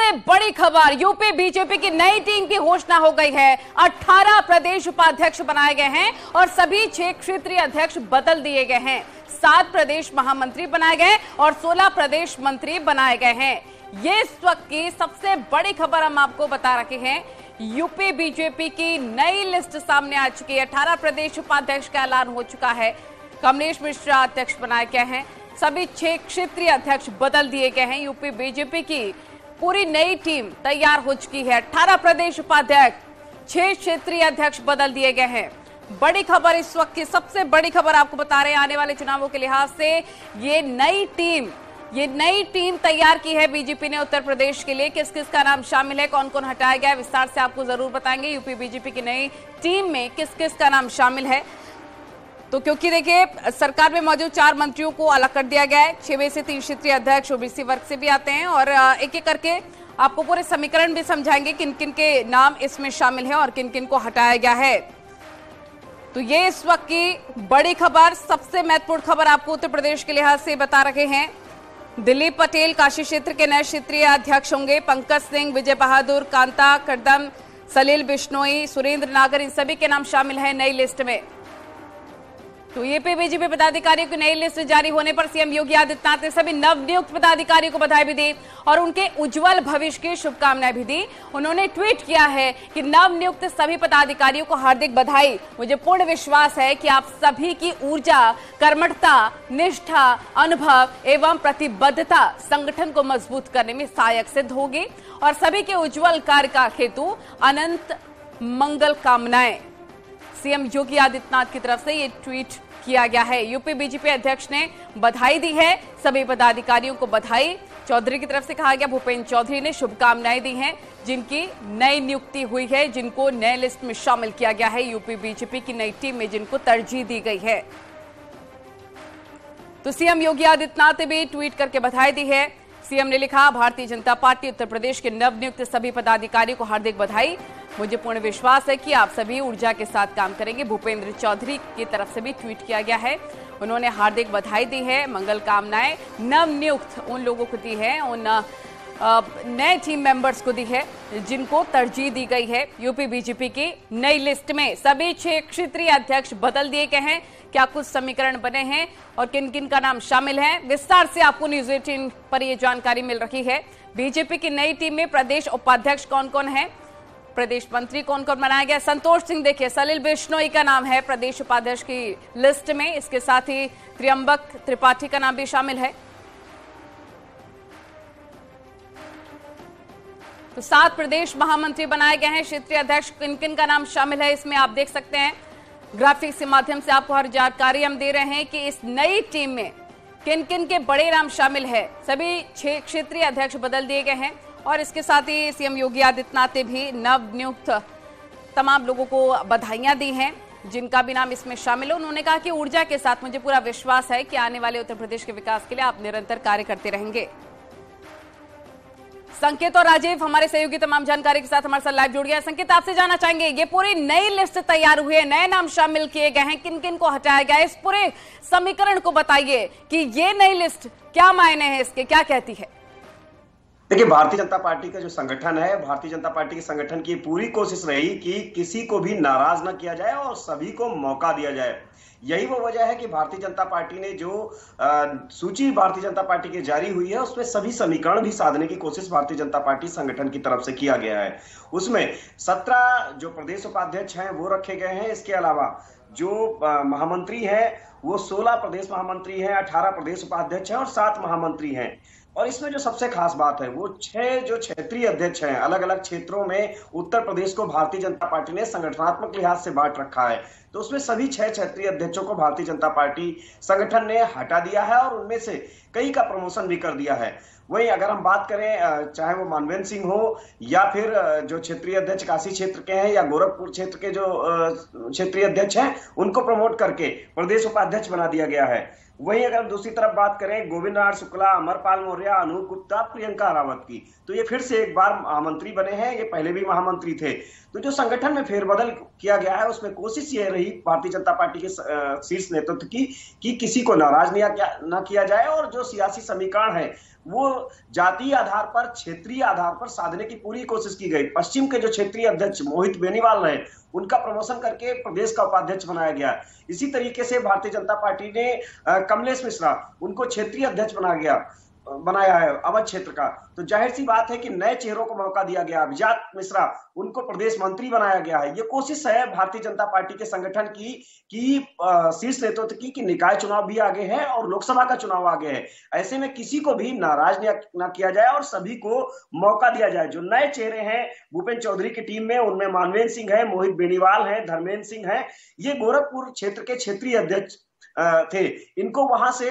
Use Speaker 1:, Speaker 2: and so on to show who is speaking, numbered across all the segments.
Speaker 1: सबसे बड़ी खबर, यूपी बीजेपी की नई टीम की घोषणा हो गई है। 18 प्रदेश उपाध्यक्ष बनाए गए हैं और सभी 6 क्षेत्रीय अध्यक्ष बदल दिए गए हैं। 7 प्रदेश महामंत्री बनाए गए और 16 प्रदेश मंत्री बनाए गए हैं। ये इस वक्त की सबसे बड़ी खबर हम आपको बता रहे हैं। यूपी बीजेपी की नई लिस्ट सामने आ चुकी है। 18 प्रदेश उपाध्यक्ष का ऐलान हो चुका है। कमलेश मिश्रा अध्यक्ष बनाए गए हैं। सभी 6 क्षेत्रीय अध्यक्ष बदल दिए गए हैं। यूपी बीजेपी की पूरी नई टीम तैयार हो चुकी है। 18 प्रदेश उपाध्यक्ष, 6 क्षेत्रीय अध्यक्ष बदल दिए गए हैं। बड़ी खबर इस वक्त की सबसे बड़ी खबर आपको बता रहे हैं। आने वाले चुनावों के लिहाज से ये नई टीम तैयार की है बीजेपी ने उत्तर प्रदेश के लिए। किस किस का नाम शामिल है, कौन कौन हटाया गया है, विस्तार से आपको जरूर बताएंगे। यूपी बीजेपी की नई टीम में किस किस का नाम शामिल है, तो क्योंकि देखिए सरकार में मौजूद 4 मंत्रियों को अलग कर दिया गया है। 6 में से 3 क्षेत्रीय अध्यक्ष ओबीसी वर्ग से भी आते हैं और एक एक करके आपको पूरे समीकरण भी समझाएंगे किन किन के नाम इसमें शामिल है और किन किन को हटाया गया है। तो ये इस वक्त की बड़ी खबर, सबसे महत्वपूर्ण खबर आपको उत्तर प्रदेश के लिहाज से बता रहे हैं। दिलीप पटेल काशी क्षेत्र के नए क्षेत्रीय अध्यक्ष होंगे। पंकज सिंह, विजय बहादुर, कांता कदम, सलील बिश्नोई, सुरेंद्र नागर, इन सभी के नाम शामिल है नई लिस्ट में। तो यूपी बीजेपी पदाधिकारियों की नई लिस्ट जारी होने पर सीएम योगी आदित्यनाथ ने सभी नवनियुक्त पदाधिकारियों को बधाई भी दी और उनके उज्जवल भविष्य की शुभकामनाएं भी दी। उन्होंने ट्वीट किया है कि नवनियुक्त सभी पदाधिकारियों को हार्दिक बधाई। मुझे पूर्ण विश्वास है कि आप सभी की ऊर्जा, कर्मठता, निष्ठा, अनुभव एवं प्रतिबद्धता संगठन को मजबूत करने में सहायक सिद्ध होगी और सभी के उज्जवल कार्य का हेतु अनंत मंगल कामनाएं। सीएम योगी आदित्यनाथ की तरफ से ये ट्वीट किया गया है। यूपी बीजेपी अध्यक्ष ने बधाई दी है, सभी पदाधिकारियों को बधाई। चौधरी की तरफ से कहा गया, भूपेंद्र चौधरी ने शुभकामनाएं दी हैं जिनकी नई नियुक्ति हुई है, जिनको नए लिस्ट में शामिल किया गया है। यूपी बीजेपी की नई टीम में जिनको तरजीह दी गई है। तो सीएम योगी आदित्यनाथ ने भी ट्वीट करके बधाई दी है। सीएम ने लिखा, भारतीय जनता पार्टी उत्तर प्रदेश के नवनियुक्त सभी पदाधिकारियों को हार्दिक बधाई। मुझे पूर्ण विश्वास है कि आप सभी ऊर्जा के साथ काम करेंगे। भूपेंद्र चौधरी की तरफ से भी ट्वीट किया गया है। उन्होंने हार्दिक बधाई दी है, मंगल कामनाएं नवनियुक्त उन लोगों को दी है, उन नए टीम मेंबर्स को दी है जिनको तरजीह दी गई है। यूपी बीजेपी की नई लिस्ट में सभी 6 क्षेत्रीय अध्यक्ष बदल दिए गए हैं। क्या कुछ समीकरण बने हैं और किन किन का नाम शामिल है, विस्तार से आपको न्यूज 18 पर यह जानकारी मिल रही है। बीजेपी की नई टीम में प्रदेश उपाध्यक्ष कौन कौन है, प्रदेश मंत्री कौन कौन बनाया गया। संतोष सिंह, देखिए सलील बिश्नोई का नाम है प्रदेश उपाध्यक्ष की लिस्ट में। इसके साथ ही त्र्यंबक त्रिपाठी का नाम भी शामिल है। तो 7 प्रदेश महामंत्री बनाए गए हैं। क्षेत्रीय अध्यक्ष किन किन का नाम शामिल है इसमें आप देख सकते हैं। ग्राफिक्स के माध्यम से आपको हर जानकारी हम दे रहे हैं कि इस नई टीम में किन किन के बड़े नाम शामिल है। सभी 6 क्षेत्रीय अध्यक्ष बदल दिए गए हैं और इसके साथ ही सीएम योगी आदित्यनाथ ने भी नवनियुक्त तमाम लोगों को बधाइयां दी हैं जिनका भी नाम इसमें शामिल है। उन्होंने कहा कि ऊर्जा के साथ मुझे पूरा विश्वास है कि आने वाले उत्तर प्रदेश के विकास के लिए आप निरंतर कार्य करते रहेंगे। संकेत और राजीव हमारे सहयोगी तमाम जानकारी के साथ हमारे साथ लाइव जुड़ गया। संकेत, आपसे जानना चाहेंगे, ये पूरी नई लिस्ट तैयार हुई है, नए नाम शामिल किए गए हैं, किन किन को हटाया गया है, इस पूरे समीकरण को बताइए कि ये नई लिस्ट क्या मायने हैं इसके, क्या कहती है।
Speaker 2: देखिए, भारतीय जनता पार्टी का जो संगठन है, भारतीय जनता पार्टी के संगठन की पूरी कोशिश रही कि किसी को भी नाराज ना किया जाए और सभी को मौका दिया जाए। यही वो वजह है कि भारतीय जनता पार्टी ने जो सूची भारतीय जनता पार्टी की जारी हुई है उसमें सभी समीकरण भी साधने की कोशिश भारतीय जनता पार्टी संगठन की तरफ से किया गया है। उसमें 17 जो प्रदेश उपाध्यक्ष हैं वो रखे गए हैं। इसके अलावा जो महामंत्री हैं वो 16 प्रदेश महामंत्री हैं, 18 प्रदेश उपाध्यक्ष हैं और 7 महामंत्री हैं। और इसमें जो सबसे खास बात है वो 6 जो क्षेत्रीय अध्यक्ष हैं, अलग अलग क्षेत्रों में उत्तर प्रदेश को भारतीय जनता पार्टी ने संगठनात्मक लिहाज से बांट रखा है। तो उसमें सभी 6 क्षेत्रीय अध्यक्षों को भारतीय जनता पार्टी संगठन ने हटा दिया है और उनमें से कई का प्रमोशन भी कर दिया है। वहीं अगर हम बात करें, चाहे वो मानवेंद्र सिंह हो या फिर जो क्षेत्रीय अध्यक्ष काशी क्षेत्र के हैं या गोरखपुर क्षेत्र के जो क्षेत्रीय अध्यक्ष हैं, उनको प्रमोट करके प्रदेश उपाध्यक्ष बना दिया गया है। वहीं अगर दूसरी तरफ बात करें गोविंद नारायण शुक्ला, अमरपाल मौर्य, अनूप गुप्ता, प्रियंका रावत की, तो ये फिर से एक बार महामंत्री बने हैं। ये पहले भी महामंत्री थे। तो जो संगठन में फेरबदल किया गया है उसमें कोशिश ये रही भारतीय जनता पार्टी के शीर्ष नेतृत्व की कि किसी को नाराज न किया जाए और जो सियासी समीकरण है वो जातीय आधार पर, क्षेत्रीय आधार पर साधने की पूरी कोशिश की गई। पश्चिम के जो क्षेत्रीय अध्यक्ष मोहित बेनीवाल रहे, उनका प्रमोशन करके प्रदेश का उपाध्यक्ष बनाया गया। इसी तरीके से भारतीय जनता पार्टी ने कमलेश मिश्रा, उनको क्षेत्रीय अध्यक्ष बनाया है अवध क्षेत्र का। तो जाहिर सी बात है कि नए चेहरों को मौका दिया गया। अभिजात मिश्रा, उनको प्रदेश मंत्री बनाया गया है। ये कोशिश है भारतीय जनता पार्टी के संगठन की शीर्ष नेतृत्व की कि निकाय चुनाव भी आगे है और लोकसभा का चुनाव आगे है। ऐसे में किसी को भी नाराज न किया जाए और सभी को मौका दिया जाए। जो नए चेहरे हैं भूपेंद्र चौधरी की टीम में, उनमें मानवेंद्र सिंह है, मोहित बेनीवाल है, धर्मेंद्र सिंह है। ये गोरखपुर क्षेत्र के क्षेत्रीय अध्यक्ष थे। इनको वहां से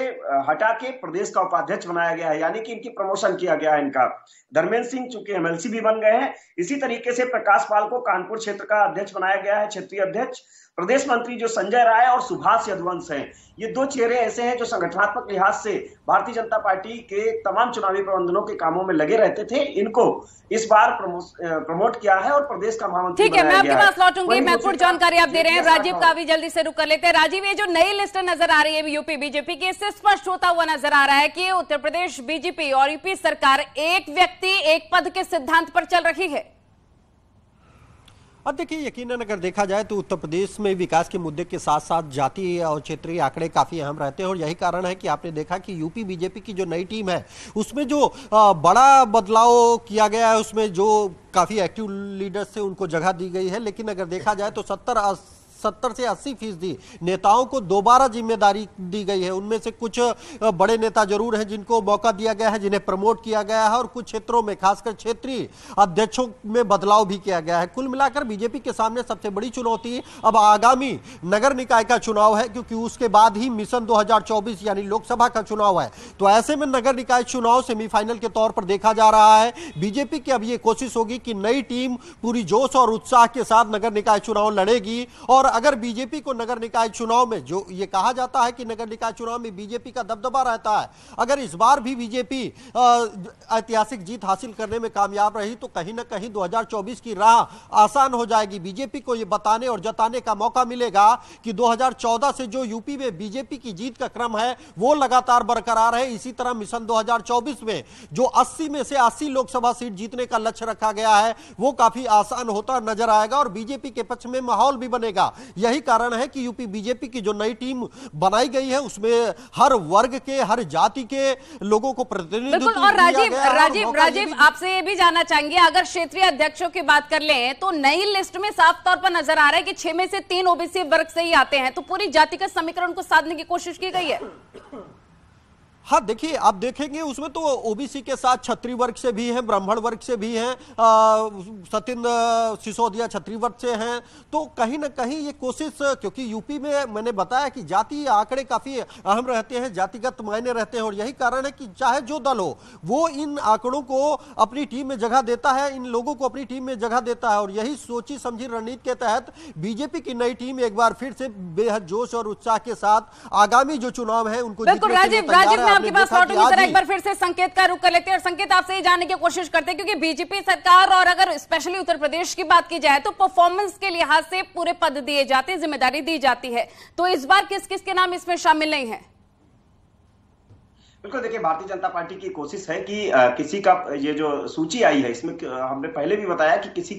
Speaker 2: हटा के प्रदेश का उपाध्यक्ष बनाया गया है, यानी कि इनकी प्रमोशन किया गया है इनका। धर्मेंद्र सिंह चूंकि एमएलसी भी बन गए हैं। इसी तरीके से प्रकाश पाल को कानपुर क्षेत्र का अध्यक्ष बनाया गया है, क्षेत्रीय अध्यक्ष। प्रदेश मंत्री जो संजय राय और सुभाष यदुवंश हैं, ये दो चेहरे ऐसे हैं जो संगठनात्मक लिहाज से भारतीय जनता पार्टी के तमाम चुनावी प्रबंधनों के कामों में लगे रहते थे। इनको इस बार प्रमोट किया है और प्रदेश का महामंत्री।
Speaker 1: ठीक है, मैं आपके पास लौटूंगी। महत्वपूर्ण जानकारी आप दे रहे हैं। राजीव कावी जल्दी से रुक कर लेते हैं। राजीव, ये जो नई लिस्ट नजर आ रही है यूपी बीजेपी की, इससे स्पष्ट होता हुआ नजर आ रहा है कि उत्तर प्रदेश बीजेपी और यूपी सरकार एक व्यक्ति एक पद के सिद्धांत पर चल रही है।
Speaker 3: अब देखिए, यकीनन अगर देखा जाए तो उत्तर प्रदेश में विकास के मुद्दे के साथ साथ जातीय और क्षेत्रीय आंकड़े काफी अहम रहते हैं और यही कारण है कि आपने देखा कि यूपी बीजेपी की जो नई टीम है उसमें जो बड़ा बदलाव किया गया है, उसमें जो काफी एक्टिव लीडर्स थे उनको जगह दी गई है। लेकिन अगर देखा जाए तो 70 से 80% नेताओं को दोबारा जिम्मेदारी दी गई है। उनमें से कुछ बड़े नेता जरूर हैं जिनको मौका दिया गया है, जिन्हें प्रमोट किया गया है, और कुछ क्षेत्रों में खासकर क्षेत्रीय अध्यक्षों में बदलाव भी किया गया है। कुल मिलाकर बीजेपी के सामने सबसे बड़ी चुनौती अब आगामी नगर निकाय का चुनाव है, क्योंकि उसके बाद ही मिशन 2024 यानी लोकसभा का चुनाव है। तो ऐसे में नगर निकाय चुनाव सेमीफाइनल के तौर पर देखा जा रहा है। बीजेपी की अब यह कोशिश होगी कि नई टीम पूरी जोश और उत्साह के साथ नगर निकाय चुनाव लड़ेगी। और अगर बीजेपी को नगर निकाय चुनाव में, जो ये कहा जाता है कि नगर निकाय चुनाव में बीजेपी का दबदबा रहता है, अगर इस बार भी बीजेपी ऐतिहासिक जीत हासिल करने में कामयाब रही तो कहीं ना कहीं 2024 की राह आसान हो जाएगी। बीजेपी को ये बताने और जताने का मौका मिलेगा कि 2014 से जो यूपी में बीजेपी की जीत का क्रम है वो लगातार बरकरार है। इसी तरह मिशन 2024 में जो 80 में से 80 लोकसभा सीट जीतने का लक्ष्य रखा गया है वो काफी आसान होता नजर आएगा और बीजेपी के पक्ष में माहौल भी बनेगा। यही कारण है कि यूपी बीजेपी की जो नई टीम बनाई गई है उसमें हर वर्ग के, हर जाति के लोगों को प्रतिनिधित्व
Speaker 1: दिया गया है। और राजीव आपसे ये भी जानना चाहेंगे, अगर क्षेत्रीय अध्यक्षों की बात कर लें तो नई लिस्ट में साफ तौर पर नजर आ रहा है कि 6 में से 3 ओबीसी वर्ग से ही आते हैं, तो पूरी जातिगत समीकरण को साधने की कोशिश की गई है।
Speaker 3: हाँ, देखिए, आप देखेंगे उसमें तो ओबीसी के साथ क्षत्रिय वर्ग से भी हैं, ब्राह्मण वर्ग से भी हैं, सत्येंद्र सिसोदिया क्षत्रिय वर्ग से हैं। तो कहीं ना कहीं ये कोशिश, क्योंकि यूपी में मैंने बताया कि जातीय आंकड़े काफी अहम रहते हैं, जातिगत मायने रहते हैं और यही कारण है कि चाहे जो दल हो वो इन आंकड़ों को अपनी टीम में जगह देता है, इन लोगों को अपनी टीम में जगह देता है। और यही सोची समझी रणनीति के तहत बीजेपी की नई टीम एक बार फिर से बेहद जोश और उत्साह के साथ आगामी जो चुनाव है उनको
Speaker 1: आपके पास लौटूंगी। जरा एक बार फिर से संकेत का रुख कर लेते हैं और संकेत आपसे ही जानने की कोशिश करते हैं, क्योंकि बीजेपी सरकार और अगर स्पेशली उत्तर प्रदेश की बात की जाए तो परफॉर्मेंस के लिहाज से पूरे पद दिए जाते हैं, जिम्मेदारी दी जाती है। तो इस बार किस किस के नाम इसमें शामिल नहीं है?
Speaker 2: बिल्कुल, देखिए, भारतीय जनता पार्टी की कोशिश है कि किसी का, ये जो सूची आई है इसमें हमने पहले भी बताया कि किसी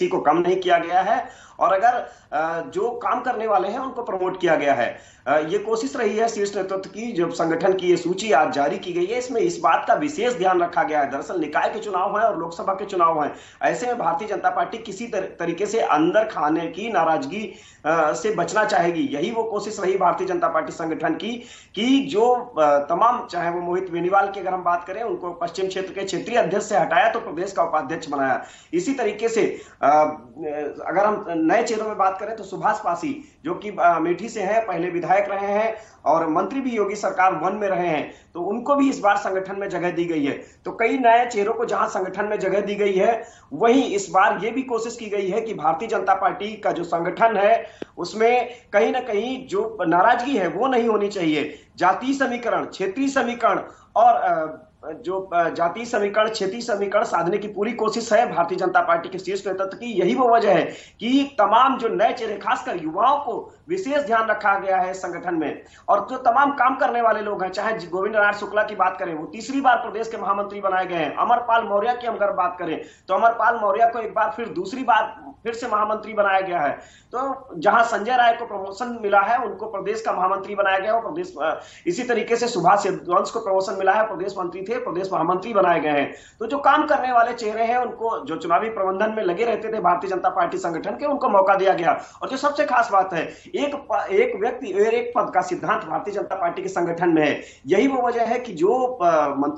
Speaker 2: को कम नहीं किया गया है और अगर जो काम करने वाले हैं उनको प्रमोट किया गया है। ये कोशिश रही है शीर्ष नेतृत्व की। जो संगठन की ये सूची आज जारी की गई है इसमें इस बात का विशेष ध्यान रखा गया है। दरअसल निकाय के चुनाव हैं और लोकसभा के चुनाव हैं। ऐसे में भारतीय जनता पार्टी किसी तरीके से अंदर खाने की नाराजगी से बचना चाहेगी। यही वो कोशिश रही भारतीय जनता पार्टी संगठन की कि जो तमाम, चाहे वो मोहित बेनीवाल की अगर हम बात करें, उनको पश्चिम क्षेत्र के क्षेत्रीय अध्यक्ष से हटाया तो प्रदेश का उपाध्यक्ष बनाया। इसी तरीके से अगर हम नए चेहरों में बात करें तो सुभाष पासी, जो कि अमेठी से हैं, पहले विधायक रहे हैं और मंत्री भी योगी सरकार 1 में रहे हैं, तो उनको भी इस बार संगठन में जगह दी गई है। तो कई नए चेहरों को जहां संगठन में जगह दी गई है, वहीं इस बार यह भी कोशिश की गई है कि भारतीय जनता पार्टी का जो संगठन है उसमें कहीं ना कहीं जो नाराजगी है वो नहीं होनी चाहिए। जातीय समीकरण, क्षेत्रीय समीकरण और जो जातीय समीकरण, क्षेत्रीय समीकरण साधने की पूरी कोशिश है भारतीय जनता पार्टी के शीर्ष नेतृत्व की। यही वो वजह है कि तमाम जो नए चेहरे, खासकर युवाओं को विशेष ध्यान रखा गया है संगठन में। और जो तमाम काम करने वाले लोग हैं, चाहे गोविंद नारायण शुक्ला की बात करें, वो तीसरी बार प्रदेश के महामंत्री बनाए गए हैं। अमरपाल मौर्य की हम अगर बात करें तो अमरपाल मौर्य को एक बार फिर दूसरी बार फिर से महामंत्री बनाया गया है। तो जहां संजय राय को प्रमोशन मिला है, उनको प्रदेश का महामंत्री बनाया गया, और प्रदेश इसी तरीके से सुभाष यदुवंश को प्रमोशन मिला है, प्रदेश मंत्री थे, प्रदेश महामंत्री बनाए गए हैं। तो जो काम करने वाले चेहरे हैं, उनको जो चुनावी प्रबंधन में लगे रहते थे भारतीय जनता पार्टी संगठन के, उनको मौका दिया गया। और जो सबसे खास बात है, एक व्यक्ति और एक पद का सिद्धांत भारतीय जनता पार्टी के संगठन में है। यही वो वजह है कि जो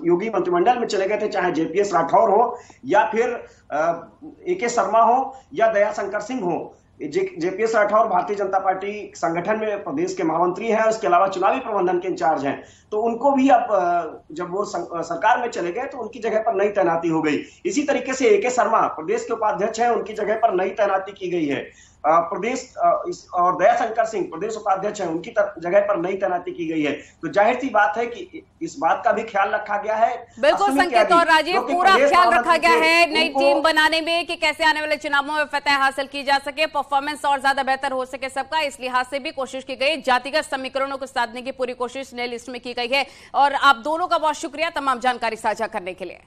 Speaker 2: योगी मंत्रिमंडल में चले गए थे, चाहे जेपीएस राठौर हो या फिर ए.के. शर्मा हो या दयाशंकर सिंह हो, जेपीएस राठौर भारतीय जनता पार्टी संगठन में प्रदेश के महामंत्री हैं, उसके अलावा चुनावी प्रबंधन के इंचार्ज हैं। तो उनको भी अब जब वो सरकार में चले गए तो उनकी जगह पर नई तैनाती हो गई। इसी तरीके से ए.के. शर्मा प्रदेश के उपाध्यक्ष हैं, उनकी जगह पर नई तैनाती की गई है। प्रदेश और दयाशंकर सिंह प्रदेश उपाध्यक्ष हैं, उनकी जगह पर नई तैनाती की गई है। तो जाहिर सी बात है कि इस बात का भी ख्याल रखा गया है।
Speaker 1: बिल्कुल संकेत और राजीव, पूरा ख्याल रखा गया है नई टीम बनाने में कि कैसे आने वाले चुनावों में फतह हासिल की जा सके, परफॉर्मेंस और ज्यादा बेहतर हो सके सबका। इस लिहाज से भी कोशिश की गई, जातिगत समीकरणों को साधने की पूरी कोशिश नई लिस्ट में की गई है। और आप दोनों का बहुत शुक्रिया तमाम जानकारी साझा करने के लिए।